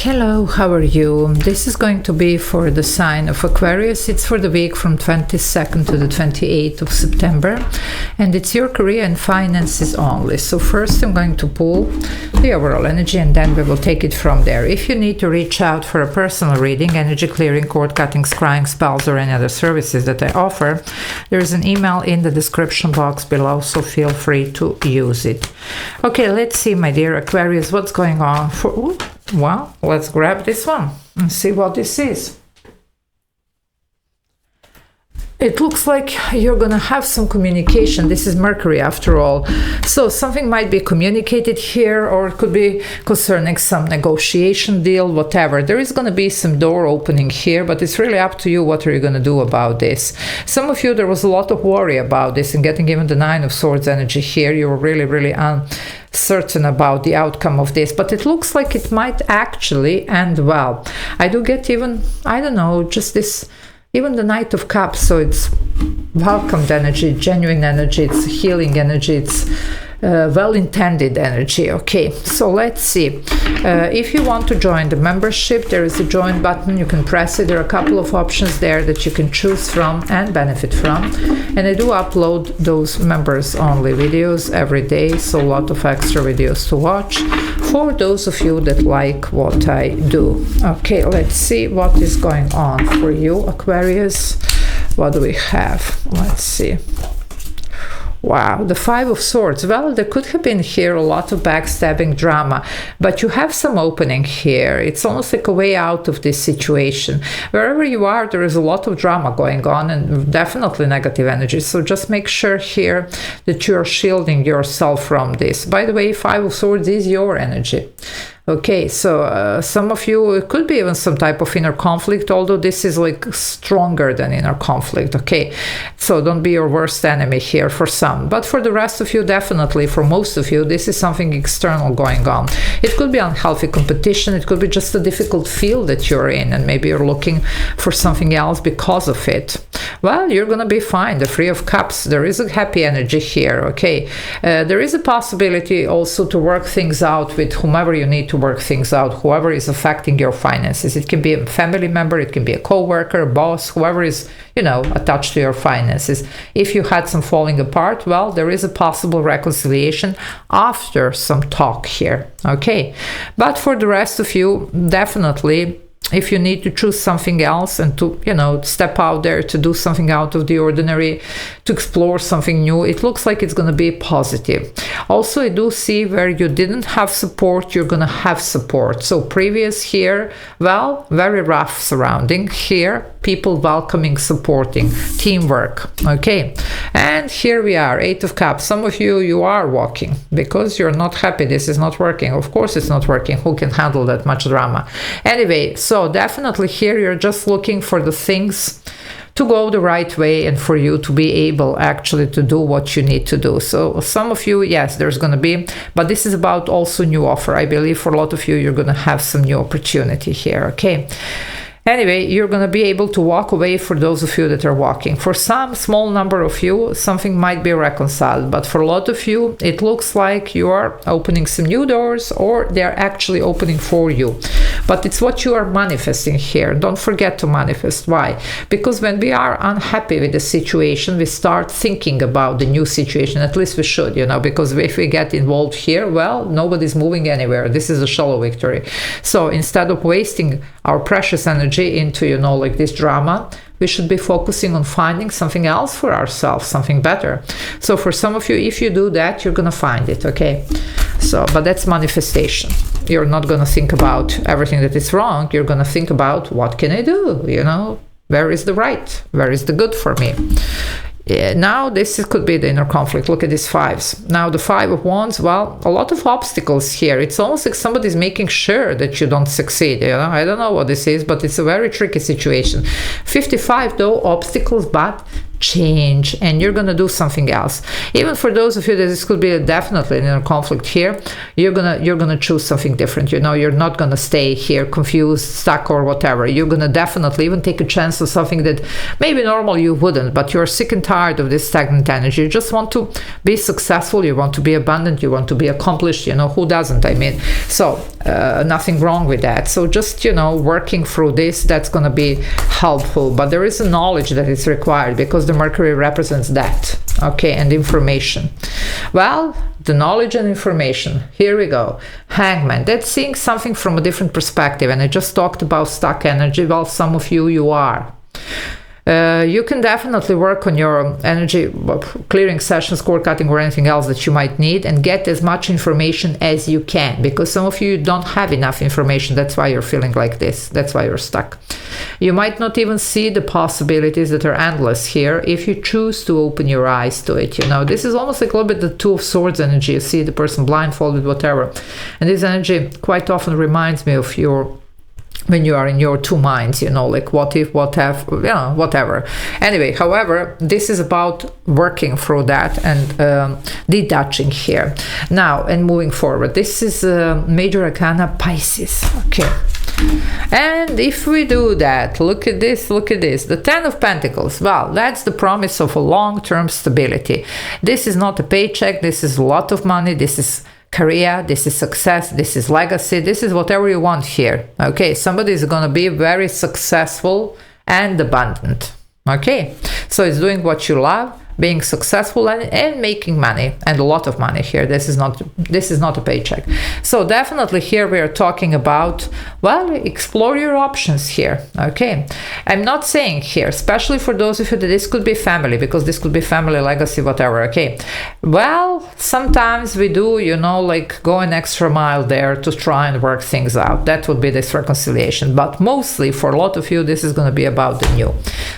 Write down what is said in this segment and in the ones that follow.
Hello, how are you? This is going to be for the sign of Aquarius. It's for the week from 22nd to the 28th of September, and it's your career and finances only. So first I'm going to pull the overall energy, and then we will take it from there. If you need to reach out for a personal reading, energy clearing, cord cutting, scrying, spells, or any other services that I offer, there is an email in the description box below, so feel free to use it. Okay, let's see, my dear Aquarius, what's going on for... Ooh, well, let's grab this one and see what this is. It looks like you're gonna have some communication. This is Mercury after all. So something might be communicated here, or it could be concerning some negotiation deal, whatever. There is gonna be some door opening here, but it's really up to you. What are you gonna do about this? Some of you, there was a lot of worry about this, and getting even the Nine of Swords energy here, you were really uncertain about the outcome of this, but it looks like it might actually end well. I do get even, I don't know, just this, even the Knight of Cups, so it's welcomed energy, genuine energy, it's healing energy, it's well-intended energy. Okay, so let's see. If you want to join the membership, there is a join button. You can press it. There are a couple of options there that you can choose from and benefit from. And I do upload those members-only videos every day, so a lot of extra videos to watch for those of you that like what I do. Okay, let's see what is going on for you, Aquarius. What do we have? Let's see. Wow, the Five of Swords. Well, there could have been here a lot of backstabbing drama, but you have some opening here. It's almost like a way out of this situation. Wherever you are, there is a lot of drama going on and definitely negative energy. So just make sure here that you're shielding yourself from this. By the way, Five of Swords is your energy. Okay, so some of you, it could be even some type of inner conflict, although this is like stronger than inner conflict. Okay, so don't be your worst enemy here for some, but for the rest of you, definitely for most of you, this is something external going on. It could be unhealthy competition, it could be just a difficult field that you're in, and maybe you're looking for something else because of it. Well, you're gonna be fine. The Three of Cups, there is a happy energy here. Okay, there is a possibility also to work things out with whomever you need to work things out, whoever is affecting your finances. It can be a family member, it can be a co-worker, a boss, whoever is, you know, attached to your finances. If you had some falling apart, well, there is a possible reconciliation after some talk here. Okay, but for the rest of you, definitely, if you need to choose something else and to, you know, step out there to do something out of the ordinary, to explore something new, it looks like it's going to be positive. Also, I do see where you didn't have support, you're going to have support. So previous here, well, very rough surrounding. Here, people welcoming, supporting, teamwork. Okay, and here we are, Eight of Cups. Some of you, you are walking because you're not happy. This is not working. Of course it's not working. Who can handle that much drama? Anyway, so definitely here you're just looking for the things to go the right way and for you to be able actually to do what you need to do. So some of you, yes, there's going to be, but this is about also new offer. I believe for a lot of you, you're going to have some new opportunity here. Okay. Anyway, you're going to be able to walk away for those of you that are walking. For some small number of you, something might be reconciled, but for a lot of you, it looks like you are opening some new doors, or they're actually opening for you. But it's what you are manifesting here. Don't forget to manifest. Why? Because when we are unhappy with the situation, we start thinking about the new situation. At least we should, you know, because if we get involved here, well, nobody's moving anywhere. This is a shallow victory. So instead of wasting our precious energy into, you know, like this drama, we should be focusing on finding something else for ourselves, something better. So for some of you, if you do that, you're gonna find it. Okay, so but that's manifestation. You're not gonna think about everything that is wrong. You're gonna think about, what can I do, you know, where is the right, where is the good for me. Now this could be the inner conflict. Look at these fives. Now the Five of Wands, well, a lot of obstacles here. It's almost like somebody's making sure that you don't succeed, you know. I don't know what this is, but it's a very tricky situation. 55 though, obstacles, but change, and you're going to do something else. Even for those of you that this could be definitely an inner conflict here, you're gonna choose something different. You know, you're not going to stay here confused, stuck, or whatever. You're going to definitely even take a chance of something that maybe normal you wouldn't, but you're sick and tired of this stagnant energy. You just want to be successful, you want to be abundant, you want to be accomplished, you know, who doesn't? I mean, so nothing wrong with that. So just, you know, working through this, that's going to be helpful. But there is a knowledge that is required, because the Mercury represents that, okay, and information. Well, the knowledge and information, here we go. Hangman, that's seeing something from a different perspective. And I just talked about stuck energy. Well, some of you are. You can definitely work on your energy clearing sessions, core cutting, or anything else that you might need, and get as much information as you can, because some of you don't have enough information. That's why you're feeling like this. That's why you're stuck. You might not even see the possibilities that are endless here if you choose to open your eyes to it. You know, this is almost like a little bit the Two of Swords energy. You see the person blindfolded, whatever. And this energy quite often reminds me of when you are in your two minds, you know, like what if, what have, you know, whatever. Anyway, however, this is about working through that and detaching here. Now, and moving forward, this is Major Arcana Pisces, okay. And if we do that, look at this, the Ten of Pentacles. Well, that's the promise of a long-term stability. This is not a paycheck, this is a lot of money, this is career, this is success, this is legacy, this is whatever you want here, okay. Somebody is going to be very successful and abundant, okay. So it's doing what you love, being successful and making money, and a lot of money here. This is not a paycheck. So definitely here we are talking about, well, explore your options here, okay. I'm not saying here, especially for those of you that this could be family, because this could be family, legacy, whatever, okay. Well, sometimes we do, you know, like go an extra mile there to try and work things out. That would be this reconciliation, but mostly for a lot of you this is going to be about the new.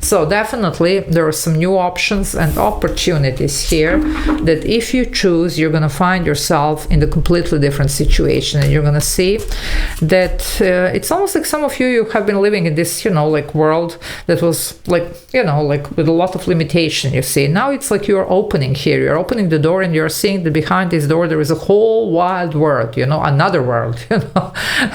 So definitely there are some new options and opportunities here that if you choose, you're going to find yourself in a completely different situation, and you're going to see that it's almost like some of you have been living in this, you know, like world that was like, you know, like with a lot of limitation. You see, now it's like you're opening here, you're opening the door, and you're seeing that behind this door there is a whole wild world, you know, another world, you know,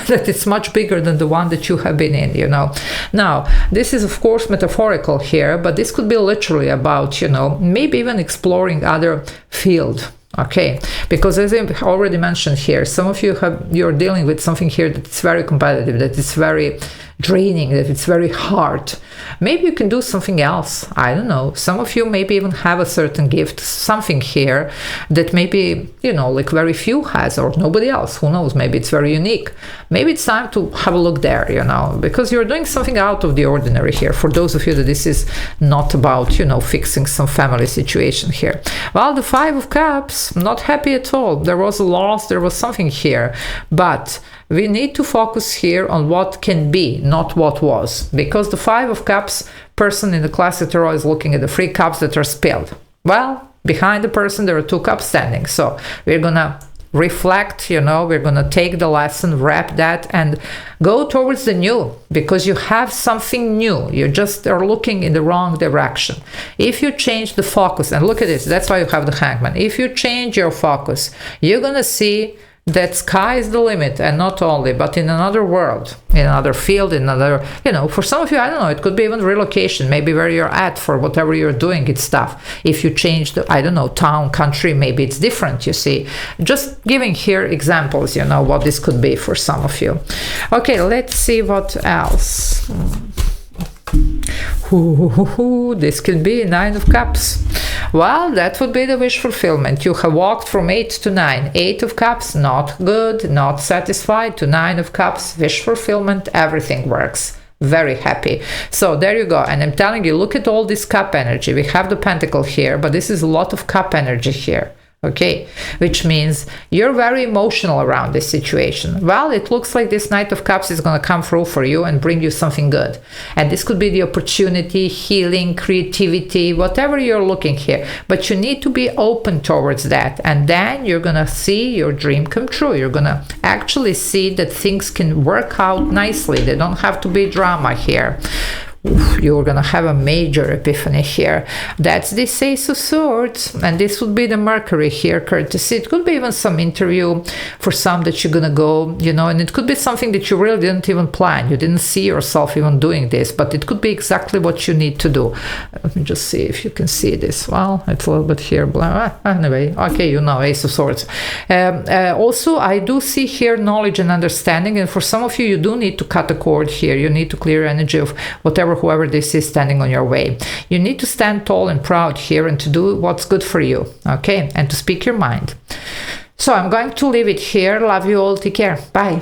that it's much bigger than the one that you have been in, you know. Now, this is of course metaphorical here, but this could be literally about, you know, maybe even exploring other field, okay, because as I already mentioned here, some of you're dealing with something here that's very competitive, that is very draining, that it's very hard. Maybe you can do something else. I don't know. Some of you maybe even have a certain gift, something here that maybe, you know, like very few has, or nobody else. Who knows? Maybe it's very unique. Maybe it's time to have a look there, you know, because you're doing something out of the ordinary here. For those of you that this is not about, you know, fixing some family situation here. Well, the Five of Cups, not happy at all. There was a loss, there was something here, but we need to focus here on what can be, not what was, because the Five of Cups person in the classic tarot is looking at the 3 cups that are spilled. Well, behind the person there are 2 cups standing. So we're gonna reflect, you know, we're gonna take the lesson, wrap that, and go towards the new, because you have something new. You just are looking in the wrong direction. If you change the focus, and look at this, that's why you have the Hangman. If you change your focus, you're gonna see that sky is the limit, and not only, but in another world, in another field, in another, you know, for some of you, I don't know, it could be even relocation, maybe where you're at for whatever you're doing, it's tough. If you change the, I don't know, town, country, maybe it's different, you see. Just giving here examples, you know, what this could be for some of you. Okay, let's see what else. This could be 9 of Cups. Well, that would be the wish fulfillment. You have walked from 8 to 9. 8 of Cups, not good, not satisfied, to 9 of Cups, wish fulfillment, everything works. Very happy. So there you go. And I'm telling you, look at all this cup energy. We have the pentacle here, but this is a lot of cup energy here. Okay, which means you're very emotional around this situation. Well, it looks like this Knight of Cups is going to come through for you and bring you something good. And this could be the opportunity, healing, creativity, whatever you're looking here. But you need to be open towards that. And then you're going to see your dream come true. You're going to actually see that things can work out nicely. They don't have to be drama here. you're gonna have a major epiphany here. That's this Ace of Swords, and this would be the Mercury here, courtesy. It could be even some interview for some that you're gonna go, you know, and it could be something that you really didn't even plan. You didn't see yourself even doing this, but it could be exactly what you need to do. Let me just see if you can see this. Well, it's a little bit here. Anyway, okay, you know, Ace of Swords. Also, I do see here knowledge and understanding, and for some of you, you do need to cut the cord here. You need to clear energy of whoever this is standing on your way. You need to stand tall and proud here and to do what's good for you, okay, and to speak your mind. So I'm going to leave it here. Love you all. Take care. Bye.